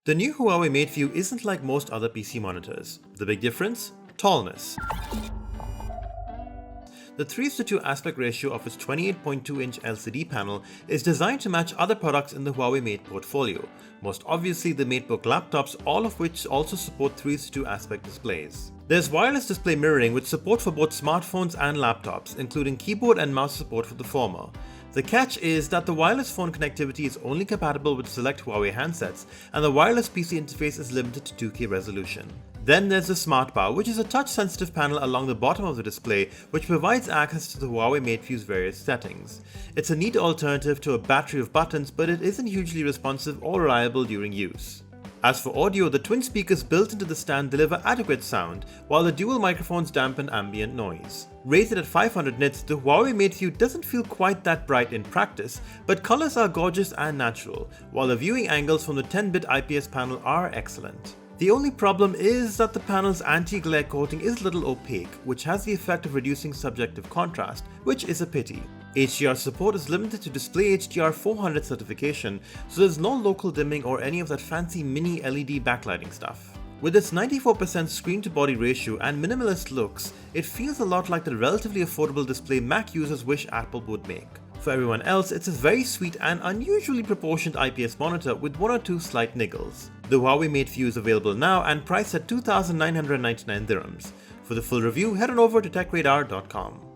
The new Huawei MateView isn't like most other PC monitors. The big difference? Tallness. The 3:2 aspect ratio of its 28.2-inch LCD panel is designed to match other products in the Huawei Mate portfolio, most obviously the MateBook laptops, all of which also support 3:2 aspect displays. There's wireless display mirroring with support for both smartphones and laptops, including keyboard and mouse support for the former. The catch is that the wireless phone connectivity is only compatible with select Huawei handsets, and the wireless PC interface is limited to 2K resolution. Then there's the Smart Bar, which is a touch-sensitive panel along the bottom of the display which provides access to the Huawei MateView's various settings. It's a neat alternative to a battery of buttons, but it isn't hugely responsive or reliable during use. As for audio, the twin speakers built into the stand deliver adequate sound, while the dual microphones dampen ambient noise. Rated at 500 nits, the Huawei MateView doesn't feel quite that bright in practice, but colors are gorgeous and natural, while the viewing angles from the 10-bit IPS panel are excellent. The only problem is that the panel's anti-glare coating is a little opaque, which has the effect of reducing subjective contrast, which is a pity. HDR support is limited to Display HDR 400 certification, so there's no local dimming or any of that fancy mini LED backlighting stuff. With its 94% screen-to-body ratio and minimalist looks, it feels a lot like the relatively affordable display Mac users wish Apple would make. For everyone else, it's a very sweet and unusually proportioned IPS monitor with one or two slight niggles. The Huawei MateView is available now and priced at 2,999 dirhams. For the full review, head on over to techradar.com.